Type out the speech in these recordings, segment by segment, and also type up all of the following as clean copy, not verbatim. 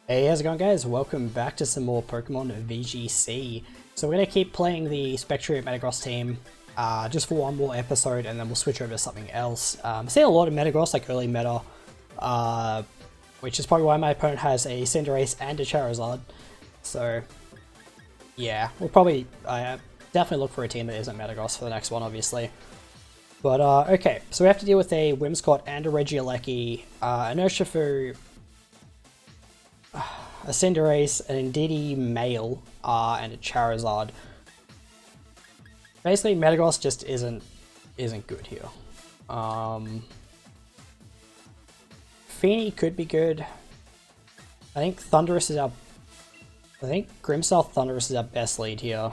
Hey, how's it going guys? Welcome back to some more Pokemon VGC. So we're going to keep playing the Spectrier Metagross team just for one more episode and then we'll switch over to something else. I've seen a lot of Metagross, like early meta, which is probably why my opponent has a Cinderace and a Charizard. So yeah, we'll probably definitely look for a team that isn't Metagross for the next one, obviously. But okay, so we have to deal with a Whimsicott and a Regieleki, an Urshifu, a Cinderace, an Indeedee male, and a Charizard. Basically, Metagross just isn't good here. Feeny could be good. I think Grimmsnarl Thundurus is our best lead here.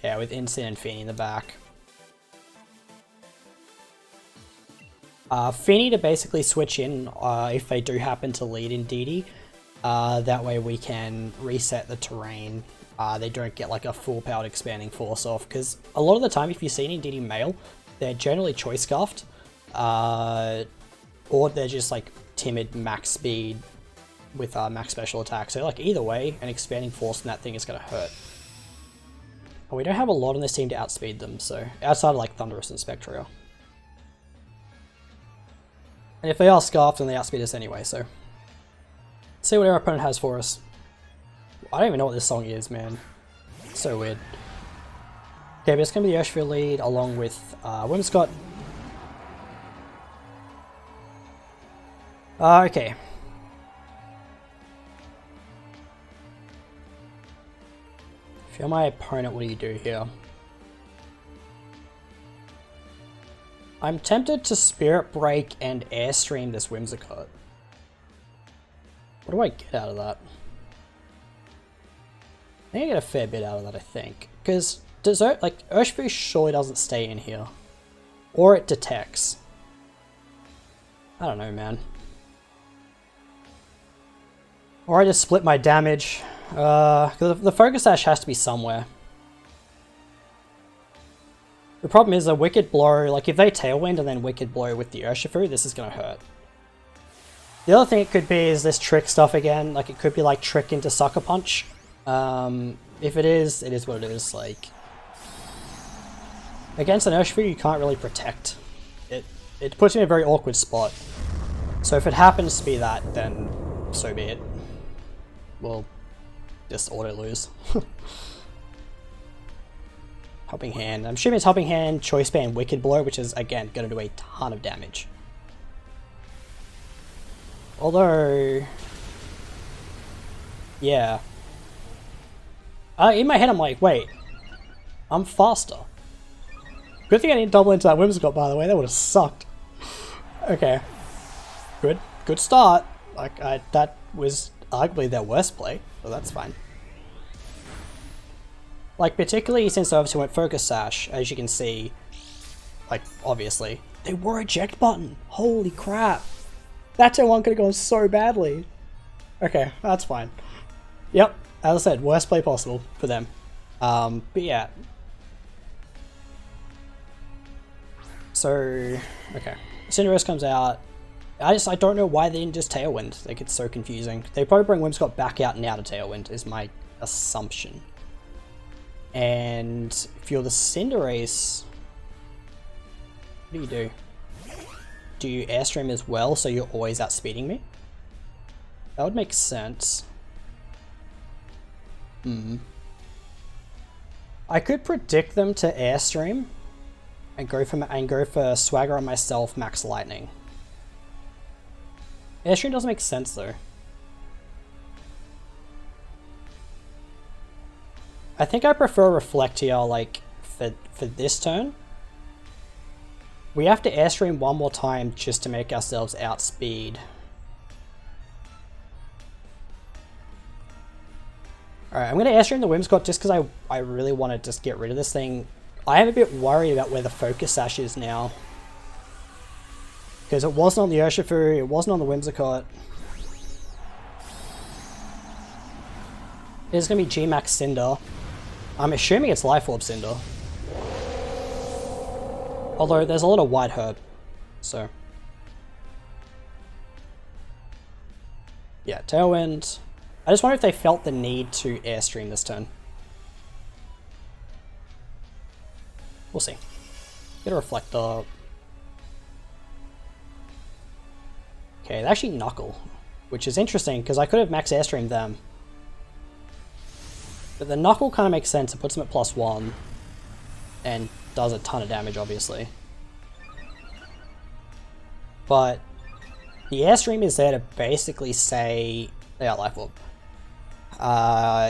Yeah, with Instant and Feeny in the back. Feeny to basically switch in if they do happen to lead Indeedee. That way we can reset the terrain. They don't get like a full powered expanding force off, because a lot of the time if you see an Indeedee male, they're generally choice scuffed, or they're just like timid max speed with max special attack. So like either way, an expanding force in that thing is going to hurt. And we don't have a lot on this team to outspeed them, so outside of like Thundurus and Spectrier. And if they are scarfed, then they outspeed us anyway, so let's see what our opponent has for us. I don't even know what this song is, man. It's so weird. Okay, but it's going to be the Urshifu lead along with Whimsicott. Okay. If you're my opponent, what do you do here? I'm tempted to Spirit Break and Airstream this Whimsicott. What do I get out of that? I think I get a fair bit out of that, I think. Because Urshifu surely doesn't stay in here. Or it detects. I don't know, man. Or I just split my damage. The Focus Sash has to be somewhere. The problem is a Wicked Blow, like if they Tailwind and then Wicked Blow with the Urshifu, this is going to hurt. The other thing it could be is this Trick stuff again, like it could be like Trick into Sucker Punch. If it is what it is, like... Against an Urshifu you can't really protect. It puts you in a very awkward spot. So if it happens to be that, then so be it. We'll just auto-lose. Helping Hand. I'm assuming it's Helping Hand, Choice Band, Wicked Blow, which is, again, going to do a ton of damage. Although... Yeah. In my head I'm like, wait. I'm faster. Good thing I didn't double into that Whimsicott, by the way. That would have sucked. Okay. Good start. Like, that was arguably their worst play, so that's fine. Like, particularly since they obviously went Focus Sash, as you can see, like, obviously, they were Eject Button! Holy crap! That turn one could have gone so badly! Okay, that's fine. Yep, as I said, worst play possible for them. But yeah. So, okay. Cinderace comes out. I don't know why they didn't just Tailwind. Like, it's so confusing. They probably bring Whimsicott back out now to Tailwind, is my assumption. And if you're the Cinderace, what do you do? Do you Airstream as well, so you're always outspeeding me? That would make sense. I could predict them to Airstream and go for Swagger on myself, Max Lightning. Airstream doesn't make sense though. I think I prefer Reflect here, like, for this turn. We have to Airstream one more time just to make ourselves outspeed. Alright, I'm going to Airstream the Whimsicott just because I really want to just get rid of this thing. I am a bit worried about where the Focus Sash is now. Because it wasn't on the Urshifu, it wasn't on the Whimsicott. It's going to be G-Max Cinder. I'm assuming it's Life Orb Cinder. Although there's a lot of White Herb, so Yeah, Tailwind. I just wonder if they felt the need to Airstream this turn. We'll see. Get a Reflector. Okay, they actually Knuckle, which is interesting because I could have max Airstreamed them. But the Knuckle kind of makes sense. It puts them at +1 and does a ton of damage, obviously. But the Airstream is there to basically say, yeah, Life Orb.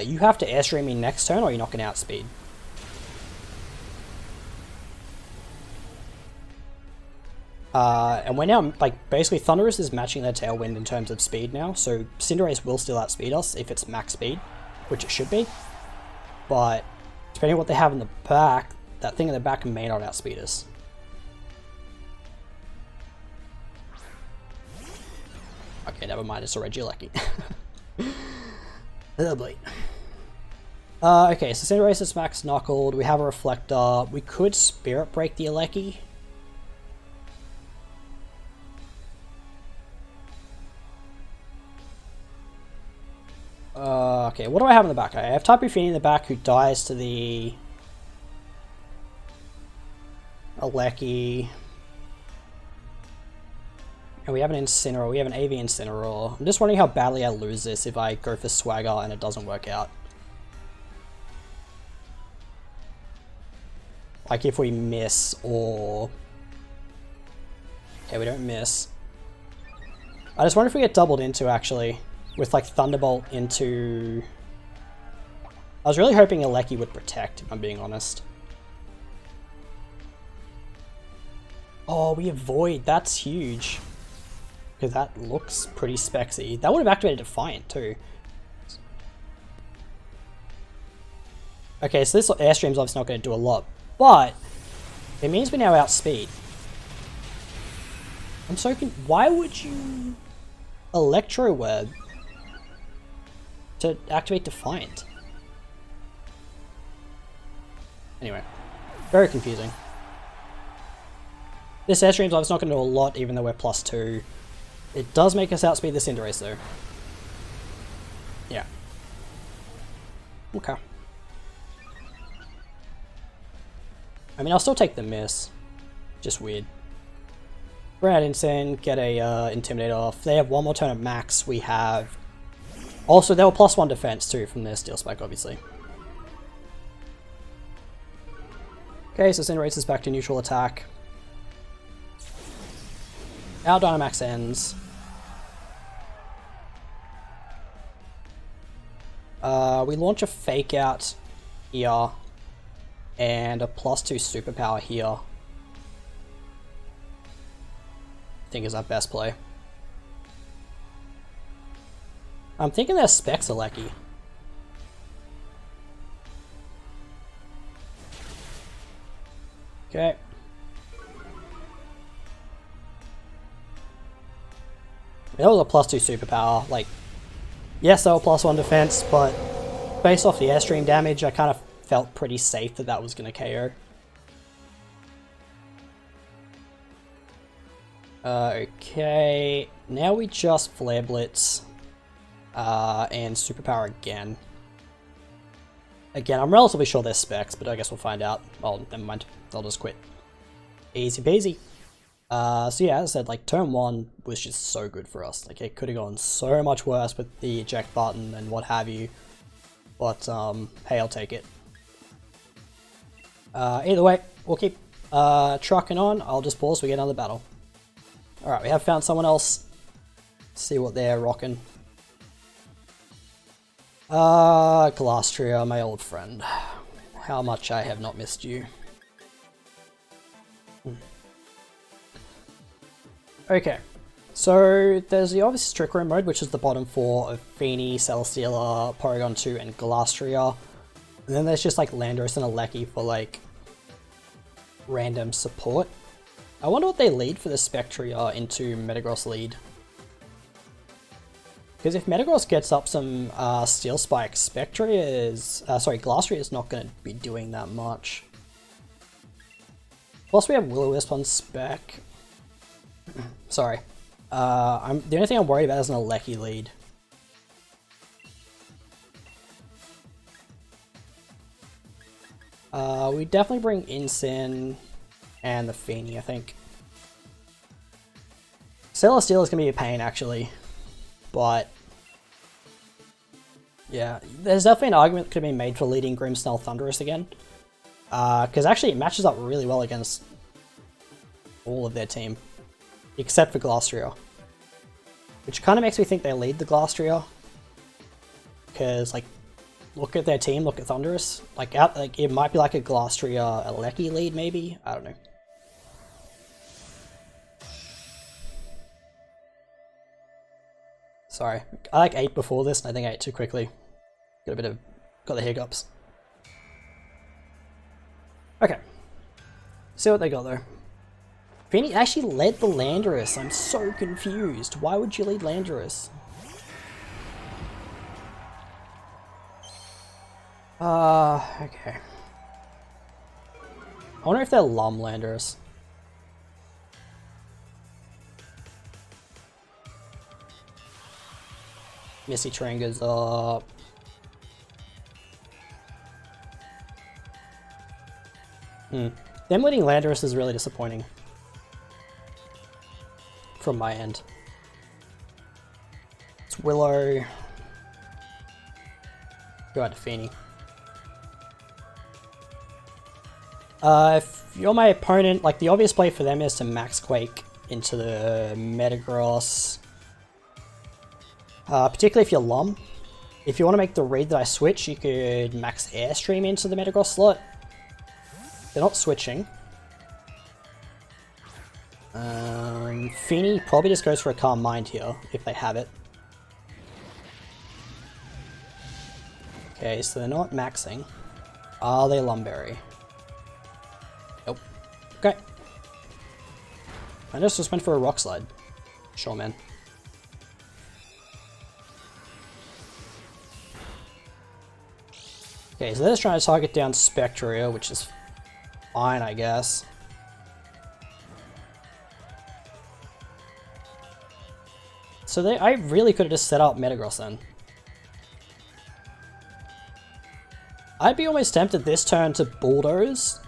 You have to Airstream me next turn or you're not going to outspeed. And we're now, like, basically Thunderous is matching their Tailwind in terms of speed now, so Cinderace will still outspeed us if it's max speed, which it should be. But depending on what they have in the back, that thing in the back may not outspeed us. Okay, never mind, it's a Regieleki. Oh boy. Okay, so Cinderace is max knuckled, we have a Reflector, we could Spirit Break the Aleki. Okay, what do I have in the back? I have Tapu Fini in the back who dies to the Aleki. And we have an Incineroar, we have an AV Incineroar. I'm just wondering how badly I lose this if I go for Swagger and it doesn't work out. Like if we miss or... Okay, we don't miss. I just wonder if we get doubled into actually. With like Thunderbolt into... I was really hoping Aleki would protect, if I'm being honest. Oh, we avoid. That's huge. Because that looks pretty spexy. That would have activated Defiant too. Okay, so this Airstream's obviously not going to do a lot. But it means we now outspeed. I'm so confused. Why would you Electro Web to activate Defiant? Anyway, very confusing. This Airstream's obviously not going to do a lot even though we're +2. It does make us outspeed the Cinderace though. Yeah. Okay. I mean, I'll still take the miss. Just weird. Brad Insane, get a Intimidate off. They have one more turn at max. We have... Also, they were +1 defense too from their Steel Spike, obviously. Okay, so Cinderace is back to neutral attack. Our Dynamax ends. We launch a Fake Out here. And a +2 Superpower here. I think is our best play. I'm thinking their Specs are Aleki. Okay. That was a +2 superpower. Like, yes, they were +1 defense, but based off the Airstream damage, I kind of felt pretty safe that that was going to KO. Okay, now we just Flare Blitz and Superpower again. Again, I'm relatively sure they're Specs, but I guess we'll find out. Oh, never mind. They'll just quit. Easy peasy. So yeah, as I said, like turn 1 was just so good for us. Like it could have gone so much worse with the eject button and what have you. But hey, I'll take it. Either way, we'll keep trucking on. I'll just pause, we get another battle. Alright, we have found someone else. Let's see what they're rocking. Glastrier, my old friend. How much I have not missed you. Okay, so there's the obvious Trick Room mode, which is the bottom 4 of Fini, Celesteela, Porygon 2, and Glastrier. And then there's just like Landorus and Aleki for like random support. I wonder what they lead for the Spectria into Metagross lead. Because if Metagross gets up some Steel Spike, Glastrier is not going to be doing that much. Plus we have Will-O-Wisp on Spec. Sorry. The only thing I'm worried about is an Aleki lead. We definitely bring Incin and the Feeny, I think. Celesteal is going to be a pain, actually. But yeah, there's definitely an argument that could be made for leading Grimmsnarl Thundurus again. Because actually it matches up really well against all of their team. Except for Glastrier. Which kind of makes me think they lead the Glastrier. Because, like, look at their team, look at Thundurus. Like, it might be like a Glastrier Alecki lead, maybe? I don't know. Sorry, I like ate before this, and I think I ate too quickly. Got the hiccups. Okay. See what they got though. Feeny actually led the Landorus. I'm so confused. Why would you lead Landorus? Okay. I wonder if they're Lum Landorus. Misty Terrain goes up. Them leading Landorus is really disappointing. From my end. It's Willow. Go out to Feeny. If you're my opponent, like the obvious play for them is to Max Quake into the Metagross. Particularly if you're Lum. If you want to make the read that I switch, you could Max Airstream into the Metagross slot. They're not switching. Feeny probably just goes for a Calm Mind here, if they have it. Okay, so they're not maxing. Are they Lumberry? Nope. Okay. I just went for a Rock Slide. Sure, man. Okay, so they're just trying to target down Spectria, which is fine, I guess. So I really could have just set up Metagross then. I'd be almost tempted this turn to Bulldoze.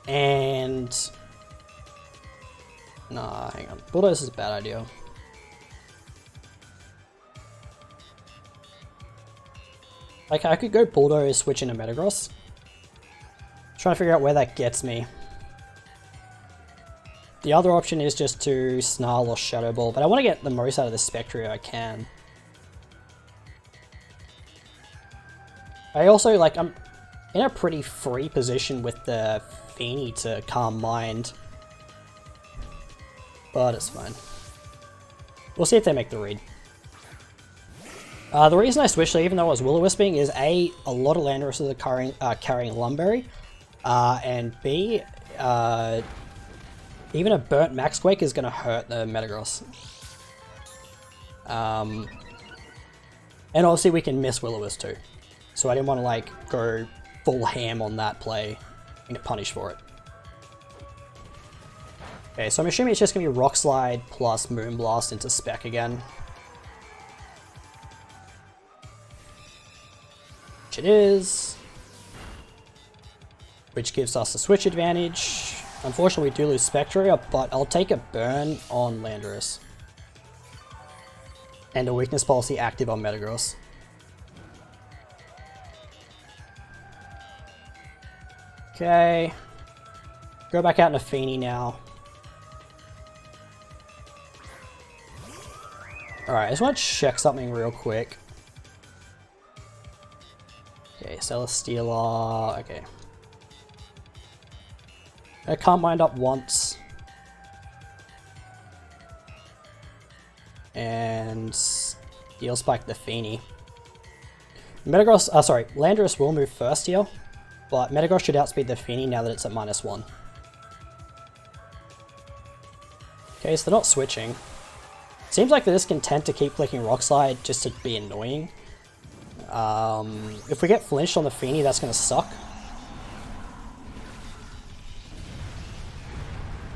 And... Nah, hang on. Bulldoze is a bad idea. Like, I could go Bulldoze, switch into Metagross. Trying to figure out where that gets me. The other option is just to Snarl or Shadow Ball, but I want to get the most out of the Spectria I can. I also, like, I'm in a pretty free position with the Feeny to Calm Mind. But it's fine. We'll see if they make the read. The reason I switched, even though I was Will-O-Wisping, is A, a lot of Landorus are carrying Lumberry, and B, even a burnt Max Quake is going to hurt the Metagross. And obviously we can miss Will-O-Wisp too. So I didn't want to like go full ham on that play and get punished for it. Okay, so I'm assuming it's just going to be Rock Slide plus Moonblast into Spec again. Which it is. Which gives us a switch advantage. Unfortunately, we do lose Spectria, but I'll take a burn on Landorus. And a weakness policy active on Metagross. Okay. Go back out into Feeny now. Alright, I just want to check something real quick. Okay, Celesteela. Okay. I can't mind up once. And Steel Spike the Feeny. Metagross, sorry, Landorus will move first here, but Metagross should outspeed the Feeny now that it's at -1. Okay, so they're not switching. Seems like they're just content to keep clicking Rock Slide just to be annoying. If we get flinched on the Feeny, that's going to suck.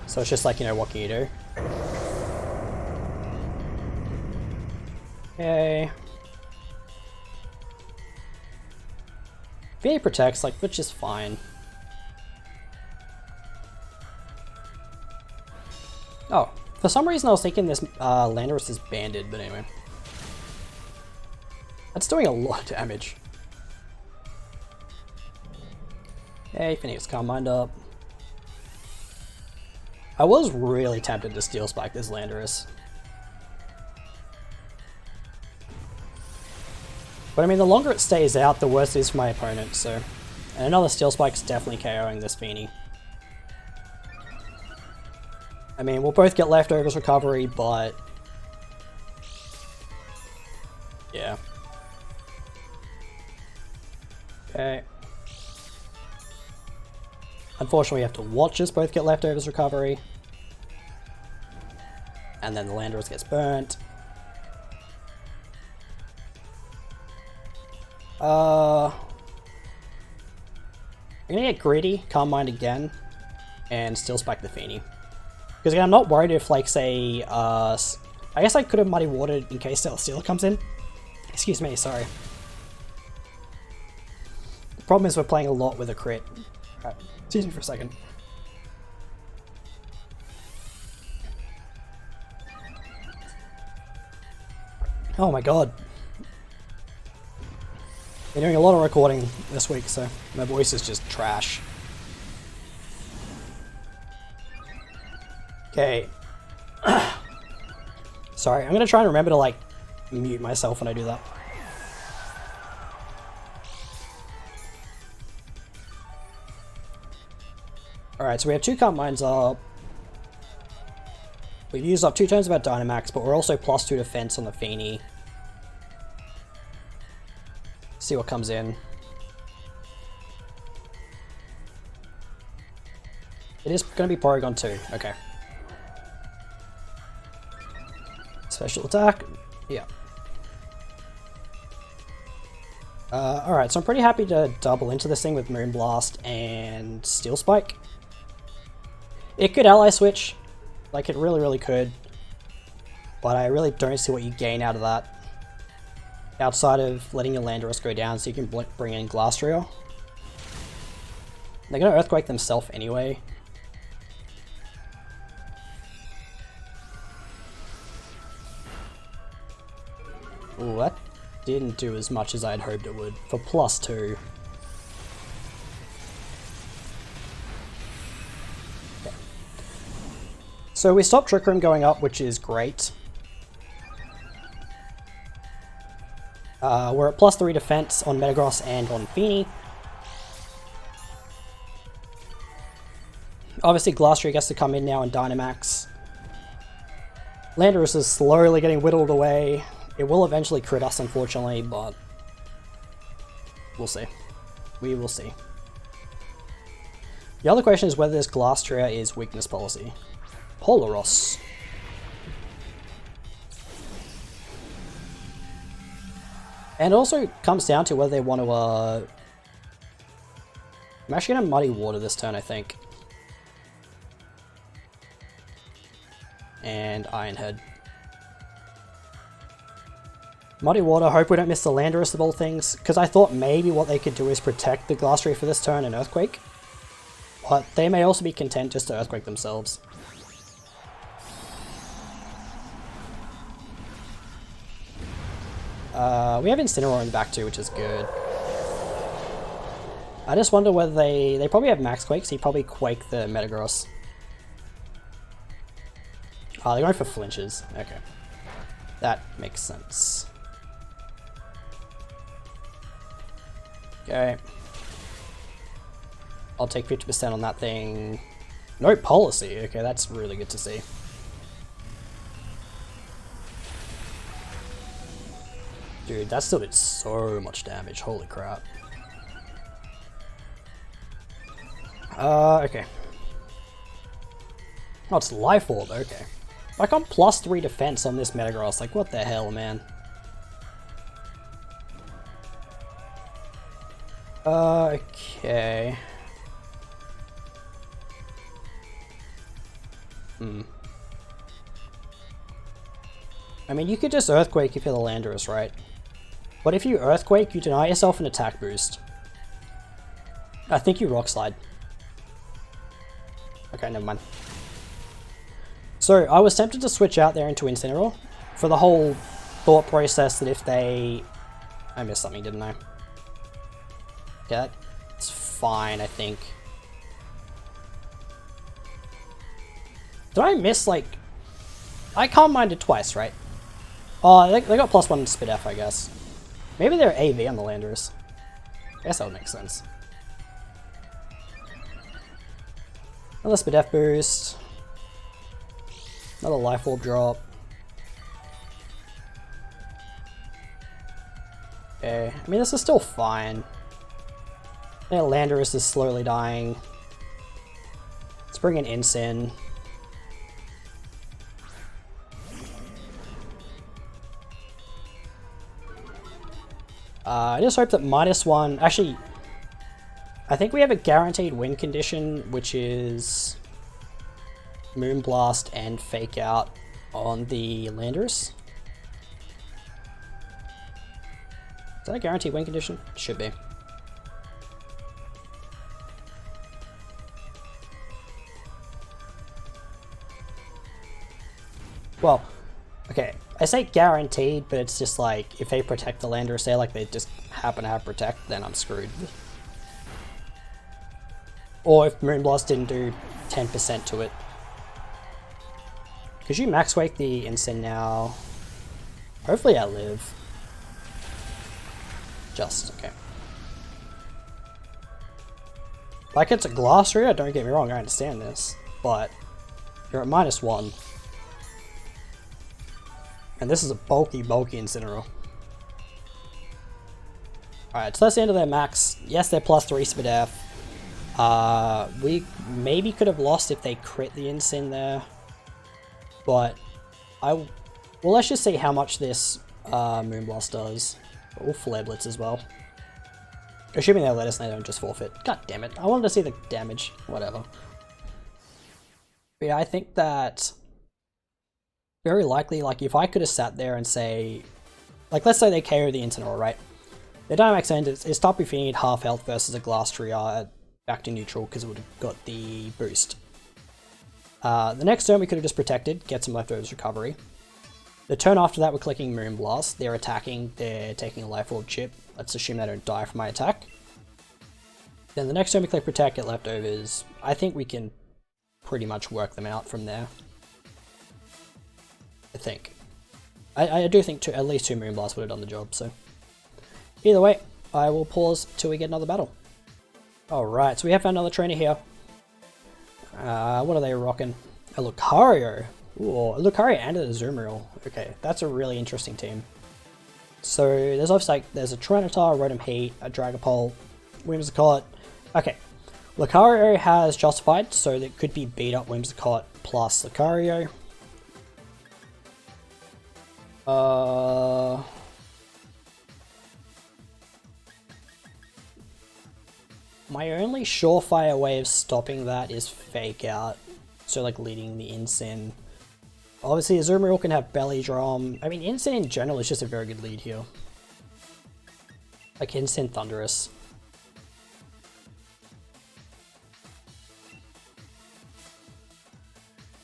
So it's just like, you know, what can you do? Okay. Feeny protects, like, which is fine. Oh, for some reason I was thinking this Landorus is banded, but anyway. That's doing a lot of damage. Hey, Phoenix, calm mind up. I was really tempted to Steel Spike this Landorus. But I mean, the longer it stays out, the worse it is for my opponent, so... And another Steel Spike's definitely KOing this Feeny. I mean, we'll both get leftovers recovery, but... Yeah. Okay. Unfortunately, we have to watch us both get leftovers recovery. And then the Landorus gets burnt. I'm gonna get greedy, Calm Mind again, and Steel Spike the Feeny. Because again, I'm not worried if, like, say, I guess I could have Muddy Watered in case Stealer comes in. Excuse me, sorry. The problem is we're playing a lot with a crit. Alright, excuse me for a second. Oh my god. Been doing a lot of recording this week, so my voice is just trash. Okay. Sorry, I'm gonna try and remember to, like, mute myself when I do that. Alright, so we have 2 Calm Minds up. We've used up 2 turns of our Dynamax, but we're also +2 defense on the Feeny. See what comes in. It is going to be Porygon 2. Okay. Special attack. Yeah. Alright, so I'm pretty happy to double into this thing with Moonblast and Steel Spike. It could ally switch. Like, it really could. But I really don't see what you gain out of that. Outside of letting your Landorus go down so you can bring in Glastrier. They're going to Earthquake themselves anyway. Ooh, that didn't do as much as I'd hoped it would, for +2. Okay. So we stopped Trick Room going up, which is great. We're at +3 defense on Metagross and on Feeny. Obviously Glastrier gets to come in now and Dynamax. Landorus is slowly getting whittled away. It will eventually crit us, unfortunately, but we'll see. We will see. The other question is whether this Glastrier is weakness policy. Polaros. And it also comes down to whether they want to, I'm actually going to Muddy Water this turn, I think. And Iron Head. Muddy Water, hope we don't miss the Landorus of all things, because I thought maybe what they could do is protect the Glastrier for this turn and Earthquake. But they may also be content just to Earthquake themselves. We have Incineroar in the back too, which is good. I just wonder whether they probably have Max Quake, so you probably Quake the Metagross. Oh, they're going for flinches. Okay. That makes sense. Okay. I'll take 50% on that thing. No policy. Okay, that's really good to see. Dude, that still did so much damage. Holy crap. Okay. Oh, it's Life Orb. Okay. Like, I'm +3 defense on this Metagross. Like, what the hell, man? Okay. I mean, you could just Earthquake if you're the Landorus, right? But if you Earthquake, you deny yourself an attack boost. I think you Rock Slide. Okay, never mind. So I was tempted to switch out there into Incineroar for the whole thought process that if they... I missed something, didn't I? Yeah, it's fine, I think. Did I miss, like... I can't mind it twice, right? Oh, they got +1 Speed F, I guess. Maybe they're AV on the Landers. I guess that would make sense. Another Speed F boost. Another Life Orb drop. Okay, I mean this is still fine. Yeah, Landorus is slowly dying. Let's bring in Incin. I just hope that -1... Actually, I think we have a guaranteed win condition, which is Moonblast and Fake Out on the Landorus. Is that a guaranteed win condition? Should be. Well, okay, I say guaranteed, but it's just like, if they protect the Landorus, say like they just happen to have Protect, then I'm screwed. Or if Moonblast didn't do 10% to it. Could you max wake the Incin now? Hopefully I live. Just, okay. Like it's a Glastrier, don't get me wrong, I understand this. But, you're at -1. And this is a bulky Incineroar. Alright, so that's the end of their max. Yes, they're +3 Speed F. We maybe could have lost if they crit the Incin there. But, well, let's just see how much this Moonblast does. Or Flare Blitz as well. Assuming they'll let us know, they don't just forfeit. God damn it, I wanted to see the damage. Whatever. But yeah, I think that... very likely, like, if I could have sat there and say... Like, let's say they KO the Incineroar, right? Their Dynamax End is Tapu Fini at half health versus a Glastrier back to neutral because it would have got the boost. The next turn we could have just protected, get some leftovers recovery. The turn after that we're clicking Moonblast, they're attacking, they're taking a Life Orb chip. Let's assume they don't die from my attack. Then the next turn we click Protect, get leftovers. I think we can pretty much work them out from there. I think. I do think at least 2 Moonblasts would have done the job, so. Either way, I will pause till we get another battle. Alright, so we have another trainer here. What are they rocking? A Lucario. Ooh, a Lucario and a Azumarill. Okay, that's a really interesting team. So there's obviously like, there's a Tyranitar, Rotom Heat, a Dragapult, Whimsicott. Okay, Lucario has Justified, so that could be beat up Whimsicott plus Lucario. My only surefire way of stopping that is Fake Out. So like leading the Incin. Obviously Azumarill can have Belly Drum. I mean Incin in general is just a very good lead here. Like Incin Thunderous.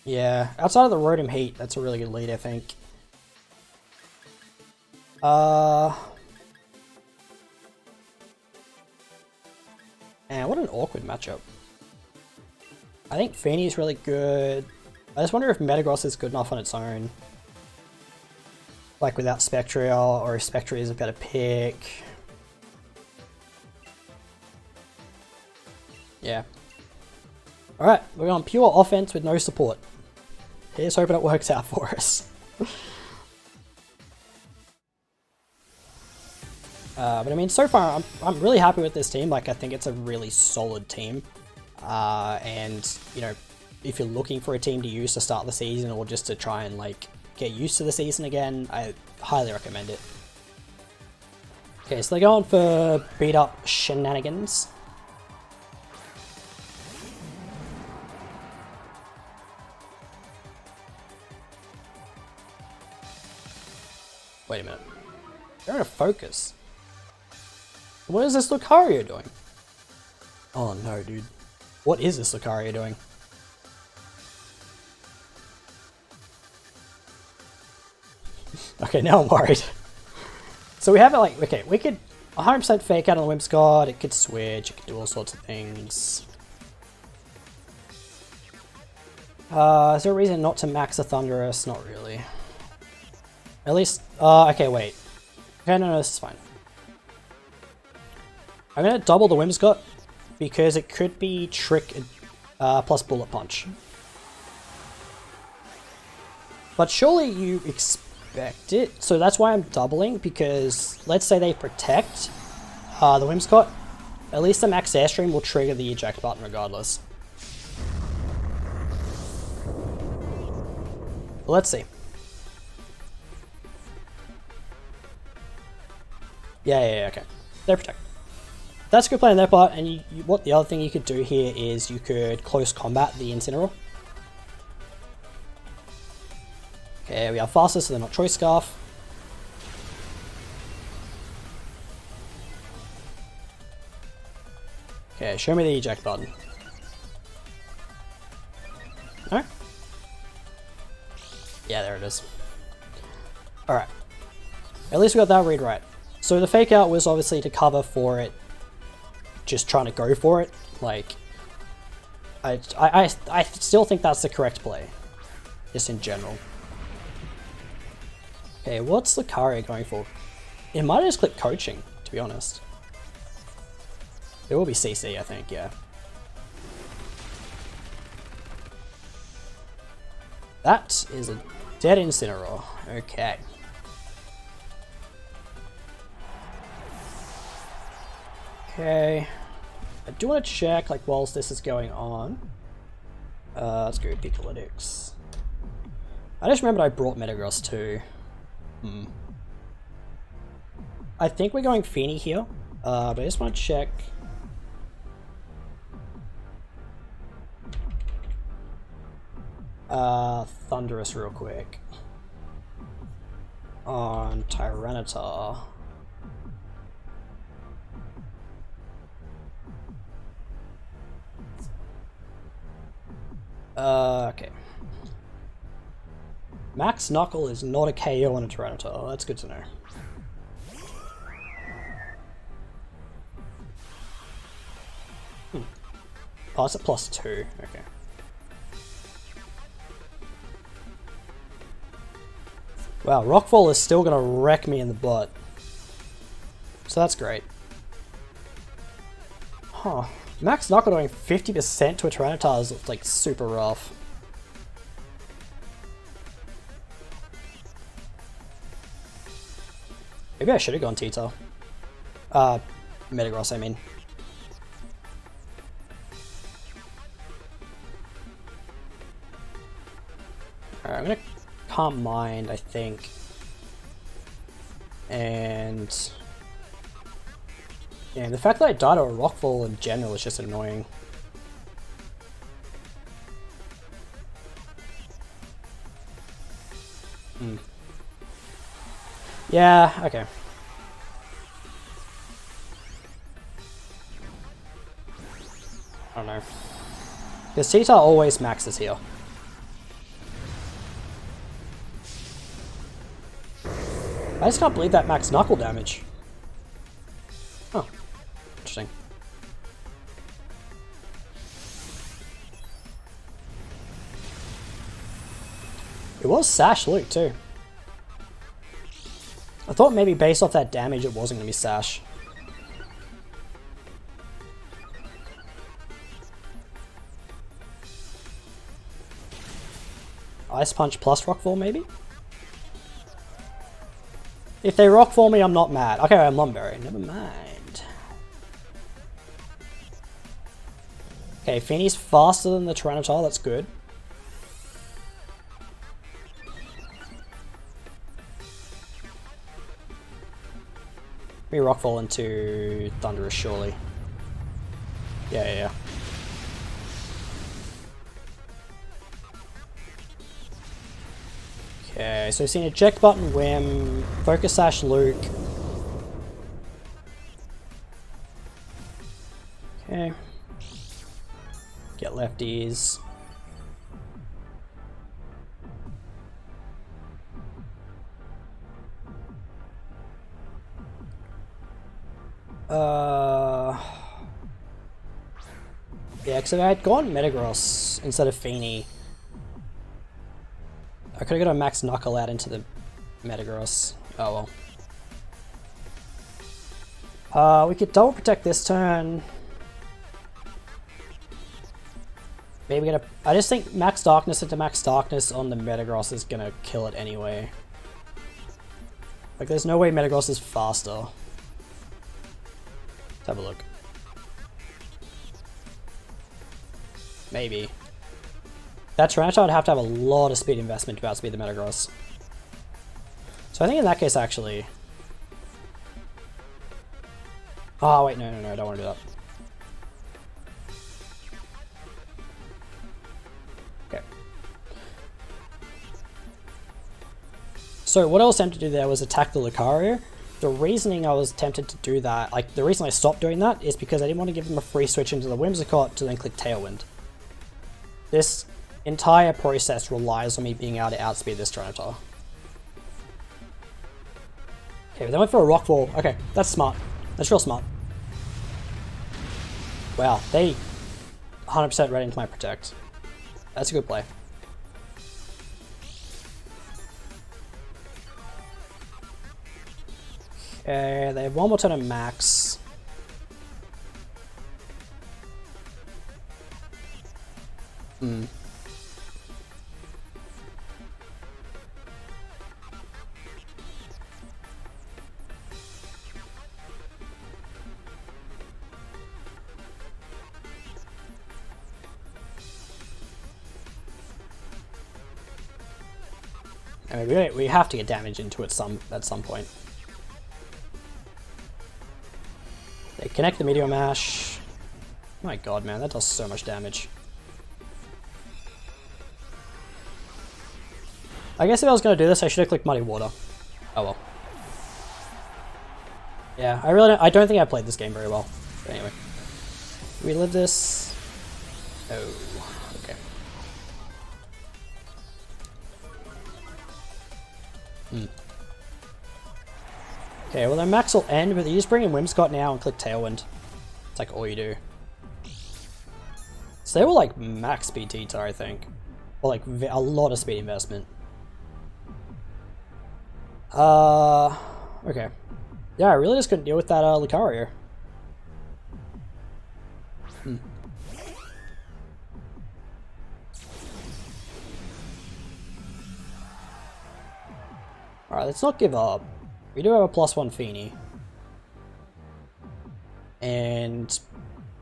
Yeah, outside of the Rotom Heat, that's a really good lead I think. Man, what an awkward matchup. I think Fini is really good. I just wonder if Metagross is good enough on its own. Like without Spectria, or if Spectria is a better pick. Yeah. Alright, we're on pure offense with no support. Here's hoping it works out for us. But I mean, so far, I'm really happy with this team. Like, I think it's a really solid team. And, you know, if you're looking for a team to use to start the season or just to try and, like, get used to the season again, I highly recommend it. Okay, so they're going for beat up shenanigans. Wait a minute. They're in a focus. What is this Lucario doing? Oh no, dude. What is this Lucario doing? Okay, now I'm worried. So we have it like, okay, we could 100% fake out on the Whimsicott, it could switch, it could do all sorts of things. Is there a reason not to max a Thunderous? Not really. At least, okay, wait. Okay, no, this is fine. I'm gonna double the Whimsicott because it could be Trick plus Bullet Punch. But surely you expect it, so that's why I'm doubling, because let's say they protect the Whimsicott, at least the max Airstream will trigger the eject button regardless. Let's see. Yeah, okay. They protect. That's a good play on their part, and what the other thing you could do here is you could close combat the Incineroar. Okay, we are faster, so they're not Choice Scarf. Okay, show me the eject button. No? Yeah, there it is. Alright. At least we got that read right. So the fake out was obviously to cover for it, just trying to go for it. Like, I still think that's the correct play, just in general. Okay, what's Lucario going for? It might have just clicked Coaching, to be honest. It will be CC, I think, yeah. That is a dead Incineroar. Okay. Okay. I do want to check, like, whilst this is going on. Let's go with Picolytics. I just remembered I brought Metagross too. I think we're going Feeny here, but I just want to check. Thunderous real quick. On Tyranitar. Okay. Max Knuckle is not a KO on a Tyranitar. That's good to know. Oh, it's a +2. Okay. Wow, Rockfall is still gonna wreck me in the butt. So that's great. Huh. Max Knuckle doing 50% to a Tyranitar is like super rough. Maybe I should have gone T-Tail. Metagross, I mean. Alright, I'm gonna Calm Mind, I think. And yeah, the fact that I died to a Rockfall in general is just annoying. Yeah, okay. I don't know. Because T-Tail always maxes here. I just can't believe that max Knuckle damage. Oh, interesting. It was Sash Luke too. I thought maybe based off that damage it wasn't going to be Sash. Ice Punch plus Rockfall maybe? If they Rockfall me, I'm not mad. Okay, I'm Lumberry. Never mind. Okay, Feeny's faster than the Tyranitar. That's good. We Rockfall into Thunderous, surely. Yeah. Okay, so we've seen eject button Whim, Focus Sash Luke. Okay. Get lefties. Yeah, because if I had gone Metagross instead of Feeny, I could have got a max knuckle out into the Metagross. Oh well. We could double protect this turn. Maybe get a... I just think max darkness into max darkness on the Metagross is gonna kill it anyway. Like, there's no way Metagross is faster. Let's have a look. Maybe. That Tyranitar would have to have a lot of speed investment to outspeed the Metagross. So I think in that case, actually... Oh, wait, no, I don't want to do that. Okay. So what I was tempted to do there was attack the Lucario. The reasoning I was tempted to do that, like the reason I stopped doing that is because I didn't want to give them a free switch into the Whimsicott to then click Tailwind. This entire process relies on me being able to outspeed this Tyranitar. Okay, but they went for a Rock Fall. Okay, that's smart. That's real smart. Wow, they 100% read into my Protect. That's a good play. Okay, they have one more turn of max. I mean, we have to get damage into it at some point. They connect the Meteor Mash. My god, man, that does so much damage. I guess if I was going to do this, I should have clicked Muddy Water. Oh well. Yeah, I don't think I played this game very well. But anyway. We live this. Oh, okay. Okay, well their max will end, but you just bring in Whimsicott now and click Tailwind. It's like all you do. So they were like max speed T-Tar, I think. Or like a lot of speed investment. Okay. Yeah, I really just couldn't deal with that Lucario. Alright, let's not give up. We do have a +1 Feeny. And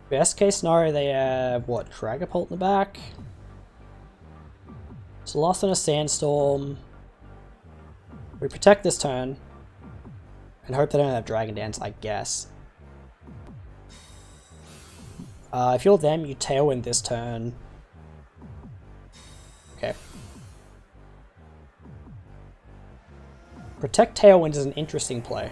best case scenario, they have, what, Dragapult in the back? So lost in a Sandstorm. We protect this turn. And hope they don't have Dragon Dance, I guess. If you're them, you Tailwind this turn. Okay. Protect Tailwind is an interesting play.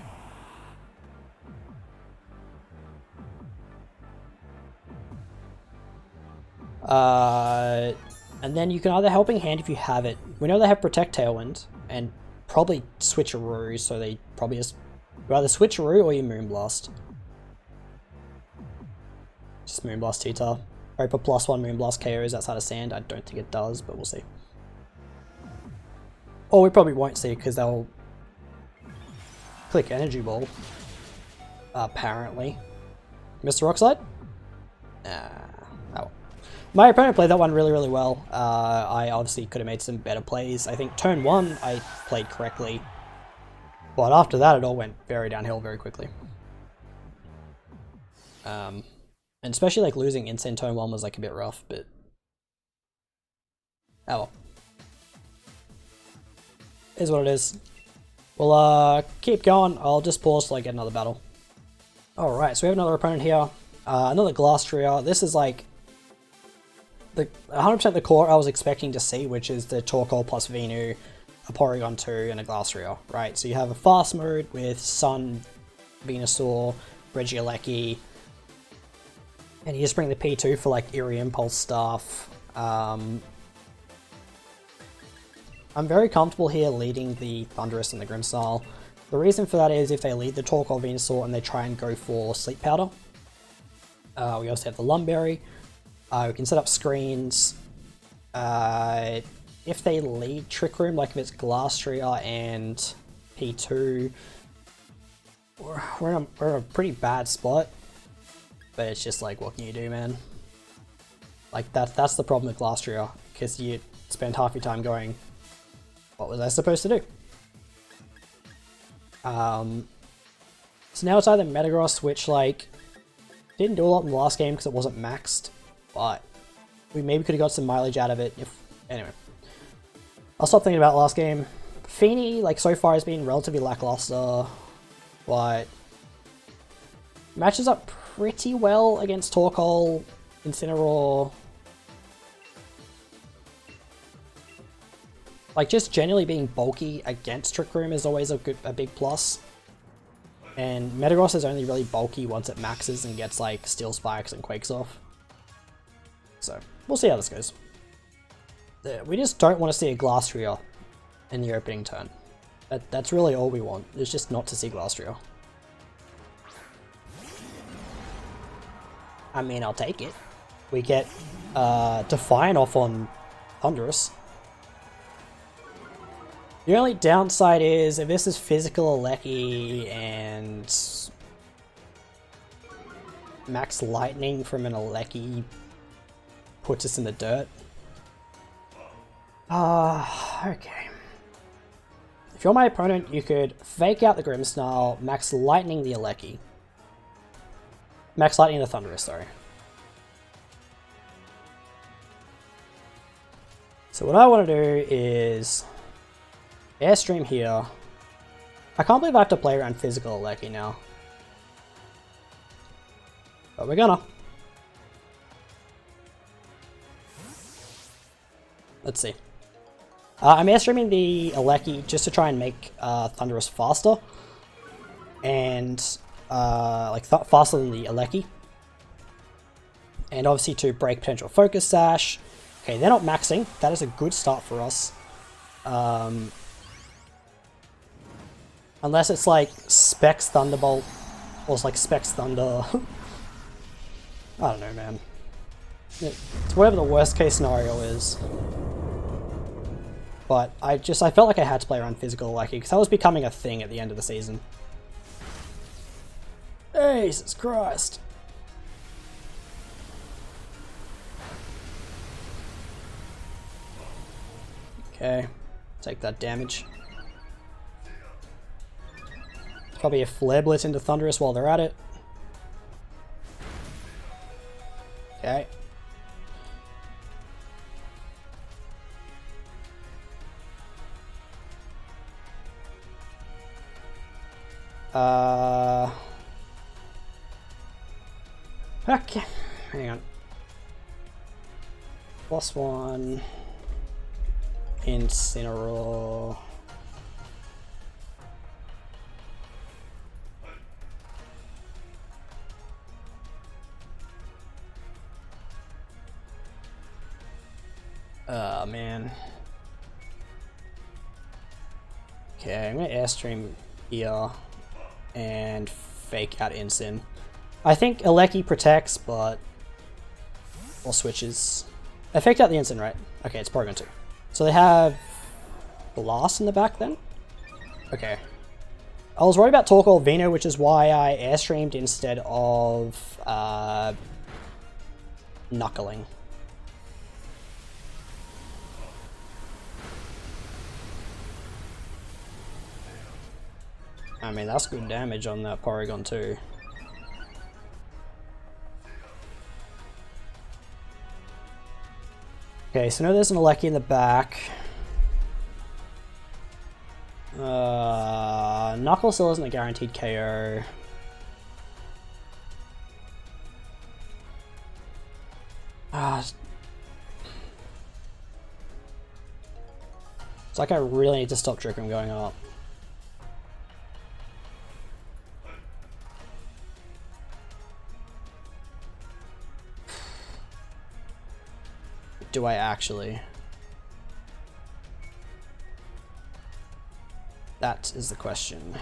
And then you can either Helping Hand if you have it. We know they have Protect Tailwind, and probably Switcheroo, so they probably just either Switcheroo or you Moonblast. Just Moonblast T-Tar. Hope a +1 Moonblast KOs outside of Sand. I don't think it does, but we'll see. Or we probably won't see because they'll click Energy Ball. Apparently. Mr. Rockslide? Oh. My opponent played that one really, really well. I obviously could have made some better plays. I think turn 1 I played correctly. But after that it all went very downhill very quickly. And especially like losing Insane turn 1 was like a bit rough, but... Oh well. Is what it is. We'll keep going. I'll just pause till I get another battle. Alright, so we have another opponent here. Another Glastrier. This is like the 100% the core I was expecting to see, which is the Torkoal plus Venu, a Porygon 2, and a Glastrier, right? So you have a fast mode with Sun, Venusaur, Regieleki, and you just bring the P2 for like Eerie Impulse stuff. I'm very comfortable here leading the Thundurus and the Grimmsnarl. The reason for that is if they lead the Torkoal Venusaur and they try and go for Sleep Powder. We also have the Lumberry. We can set up screens. If they lead Trick Room, like if it's Glastrier and P2, we're in a pretty bad spot. But it's just like, what can you do, man? Like that's the problem with Glastrier, because you spend half your time going, what was I supposed to do? So now it's either Metagross, which like didn't do a lot in the last game because it wasn't maxed, but we maybe could have got some mileage out of it if, anyway. I'll stop thinking about last game. Feeny, like so far has been relatively lackluster, but matches up pretty well against Torkoal, Incineroar. Like just generally being bulky against Trick Room is always a big plus. And Metagross is only really bulky once it maxes and gets like Steel Spikes and Quakes off. So we'll see how this goes. We just don't want to see a Glastrier in the opening turn. That's really all we want, is just not to see Glastrier. I mean, I'll take it. We get Defiant off on Thundurus. The only downside is if this is physical Alecki and Max Lightning from an Alecki puts us in the dirt. Okay. If you're my opponent, you could fake out the Grimmsnarl, Max Lightning the Alecki. Max Lightning the Thundurus, sorry. So what I want to do is Airstream here. I can't believe I have to play around physical Alecki now. But we're gonna. Let's see. I'm airstreaming the Alecki just to try and make Thundurus faster. And faster than the Alecki. And obviously to break potential Focus Sash. Okay, they're not maxing. That is a good start for us. Unless it's like Specs Thunderbolt, or it's like Specs Thunder. I don't know, man. It's whatever the worst case scenario is. But I felt like I had to play around physical Alecki, because that was becoming a thing at the end of the season. Jesus Christ. Okay, take that damage. Probably a Flare Blitz into Thundurus while they're at it. Okay. Okay, hang on. +1. Incineroar. Oh man. Okay, I'm gonna Airstream here and fake out Incin. I think Alecki protects, but or switches. I faked out the Incin, right? Okay, it's Porygon 2. So they have Blast in the back then? Okay. I was worried about Torkoal Veno, which is why I Airstreamed instead of Knuckling. I mean, that's good damage on that Porygon too. Okay, so now there's an Alecki in the back. Knuckle still isn't a guaranteed KO. It's like I really need to stop Trick Room going up. Do I actually? That is the question.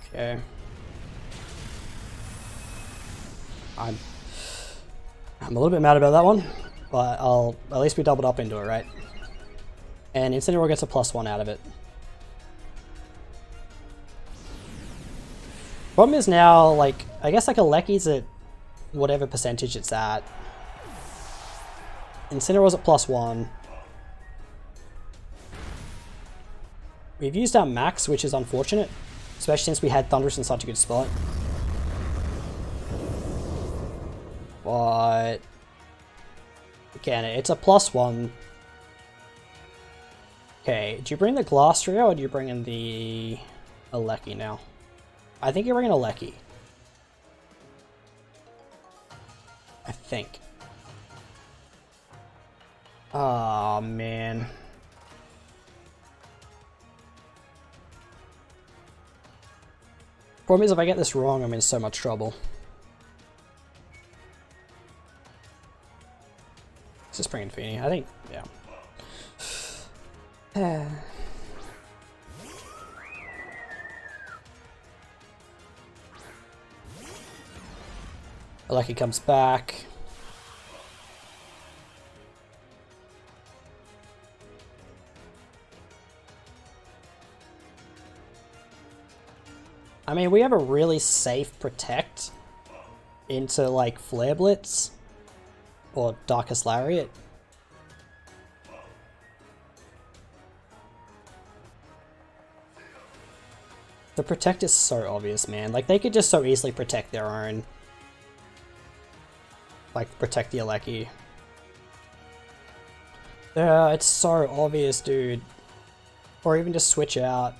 Okay. I'm a little bit mad about that one, but at least we doubled up into it, right? And Incineroar gets a +1 out of it. Problem is now, like, I guess like a Lecky's at whatever percentage it's at. Incineroar's at +1. We've used our max, which is unfortunate, especially since we had Thundurus in such a good spot. But again, it's a +1. Okay, do you bring the Glastrier or do you bring in the Lecky now? I think you're bringing a Lecky. I think. Oh man. Problem is, if I get this wrong, I'm in so much trouble. Let's just bring in Feeny. I think, yeah. Lucky comes back. I mean, we have a really safe protect into like Flare Blitz or Darkest Lariat. The protect is so obvious, man. Like, they could just so easily protect their own. Like, protect the Alecki. Yeah, it's so obvious, dude. Or even just switch out.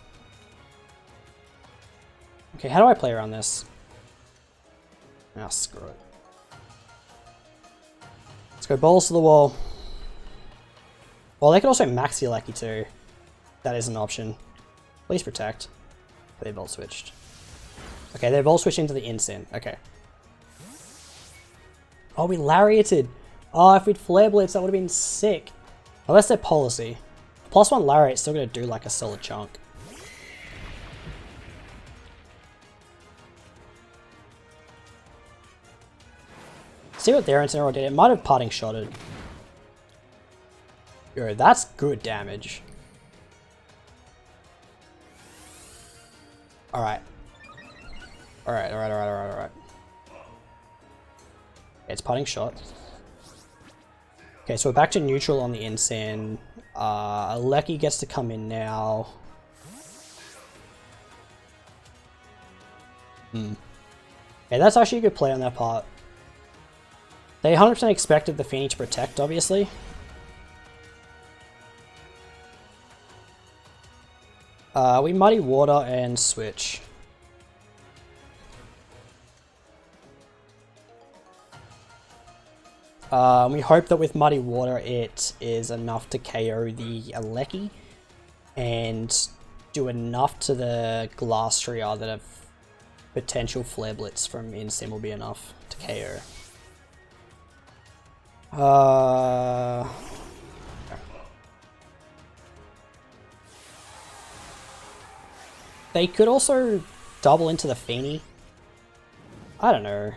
Okay, how do I play around this? Ah, screw it. Let's go balls to the wall. Well, they could also max the Alecki too. That is an option. Please protect. They've all switched. Okay, they've all switched into the Incin. Okay. Oh, we Lariated. Oh, if we'd Flare Blitz, that would have been sick. Well, that's their policy. +1 Lariat's still going to do like a solid chunk. See what their Incineroar did. It might have parting shotted. Yo, that's good damage. Alright. Alright. It's putting shot. Okay, so we're back to neutral on the Incin. Alecki gets to come in now. Okay, that's actually a good play on their part. They 100% expected the Feeny to protect, obviously. We Muddy Water and switch. We hope that with Muddy Water it is enough to KO the Alecki and do enough to the Glastrier that a potential Flare Blitz from Incin will be enough to KO. They could also double into the Feeny. I don't know.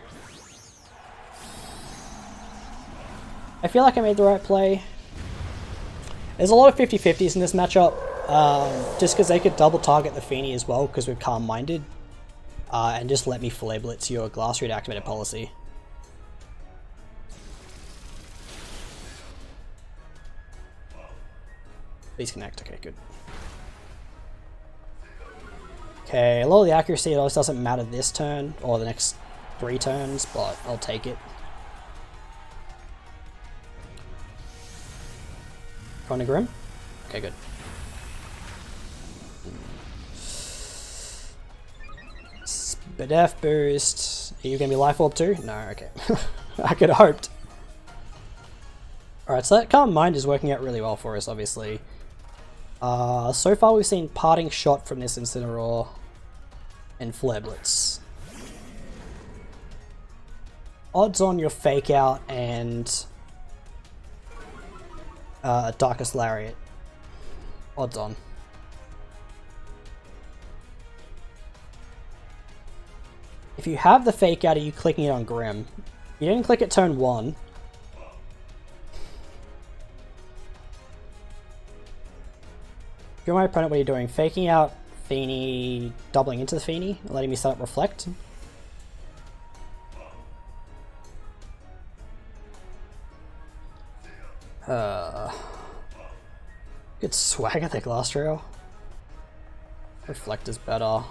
I feel like I made the right play. There's a lot of 50-50s in this matchup, just because they could double target the Feeny as well, because we're calm-minded, and just let me Flare Blitz your Glastrier to activate a policy. Please connect. Okay, good. Okay, a lot of the accuracy, it always doesn't matter this turn, or the next 3 turns, but I'll take it. Going to Grim? Okay, good. Spadef boost. Are you going to be Life Orb too? No, okay. I could have hoped. Alright, so that Calm Mind is working out really well for us, obviously. So far we've seen Parting Shot from this Incineroar and Flare Blitz. Odds on your Fake Out and Darkest Lariat. Odds on. If you have the fake out, are you clicking it on Grim? You didn't click it turn 1. If you're my opponent, what are you doing? Faking out Feeny, doubling into the Feeny, letting me set up Reflect? Good swagger there, Glastrier. Reflect is better.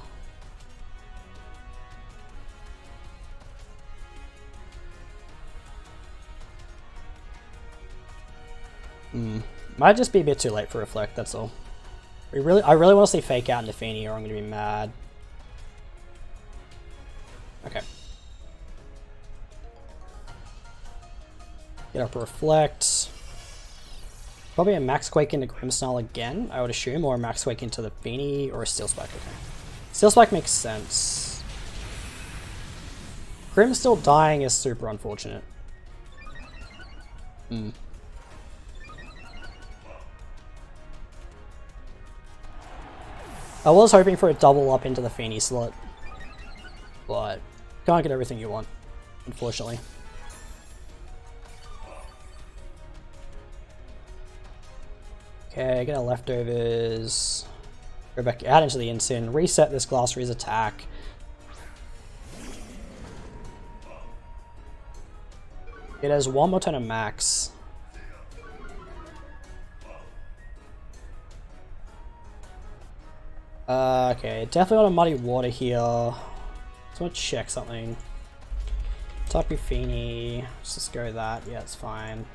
Might just be a bit too late for Reflect, that's all. I really want to see Fake out into Feeny or I'm going to be mad. Okay. Get up Reflect. Probably a Max Quake into Grimmsnarl again, I would assume, or a Max Quake into the Feeny or a Steel Spike. Okay. Steel Spike makes sense. Grim still dying is super unfortunate. I was hoping for a double up into the Feeny slot, but can't get everything you want, unfortunately. Okay, get our leftovers. Go back out into the Ensign, reset this Glasstrier's attack. It has one more turn of max. Okay, definitely on a Muddy Water here. Just want to check something. Tapu Fini. Let's just go that. Yeah, it's fine.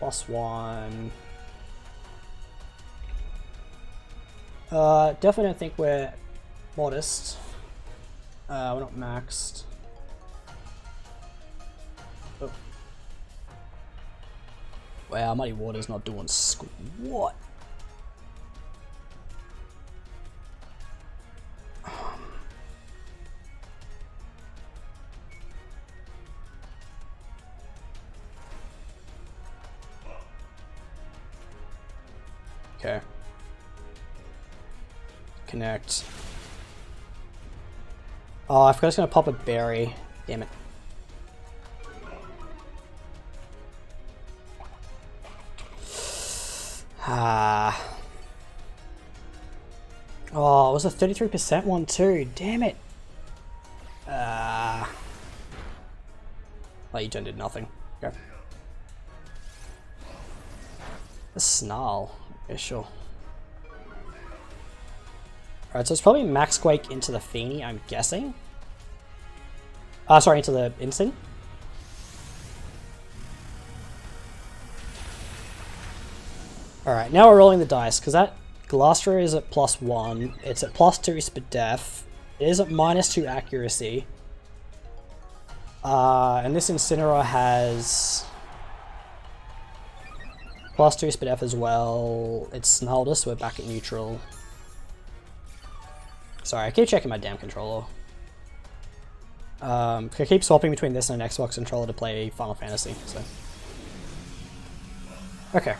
+1. Definitely don't think we're modest. We're not maxed. Oh. Wow, Muddy Water's not doing squat. Okay. Connect. Oh, I forgot I was gonna pop a berry. Damn it. Oh, it was a 33% one too. Damn it. Oh, you did nothing. Okay. A Snarl. Okay, sure. Alright, so it's probably Max Quake into the Feeny, I'm guessing. Sorry, into the Ensign. Alright, now we're rolling the dice, because that Glastrier is at +1, it's at +2 Spadef, it is at -2 accuracy. And this Incineroar has +2 Spadef as well. It's Snarled us, so we're back at neutral. Sorry, I keep checking my damn controller. I keep swapping between this and an Xbox controller to play Final Fantasy, so. Okay.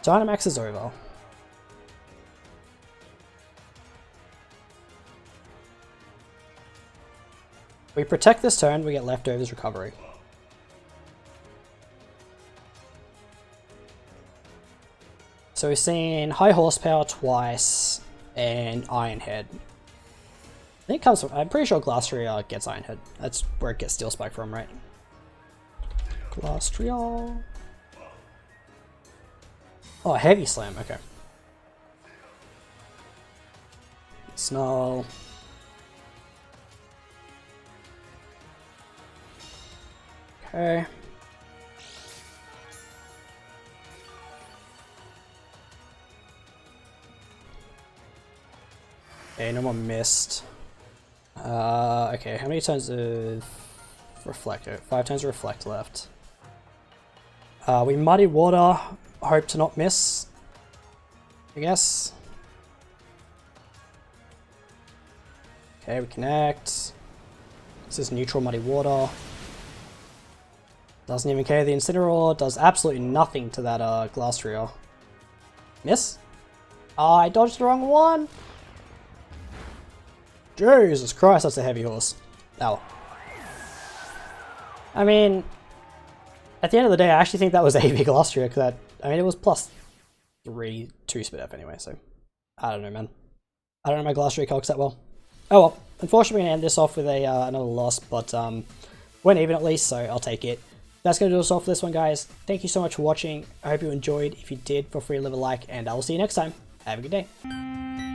Dynamax is over. We protect this turn, we get leftovers recovery. So we've seen High Horsepower twice and Iron Head. I think it comes from, I'm pretty sure Glastrier gets Iron Head. That's where it gets Steel Spike from, right? Glastrier. Oh, Heavy Slam, okay. Snarl. Okay. Okay, no more Mist. Okay, how many times of Reflect? 5 times of Reflect left. We Muddy Water, hope to not miss, I guess. Okay, we connect. This is neutral Muddy Water. Doesn't even carry the Incineroar, does absolutely nothing to that Glastrier. Miss? Oh, I dodged the wrong one! Jesus Christ, that's a heavy horse. Ow. I mean, at the end of the day, I actually think that was a heavy Glastrier, because I mean, it was +3 2-spit F anyway, so I don't know, man. I don't know my Glastrier calcs that well. Oh well, unfortunately, we're going to end this off with another loss, but went even at least, so I'll take it. That's going to do us all for this one, guys. Thank you so much for watching. I hope you enjoyed. If you did, feel free to leave a like, and I will see you next time. Have a good day.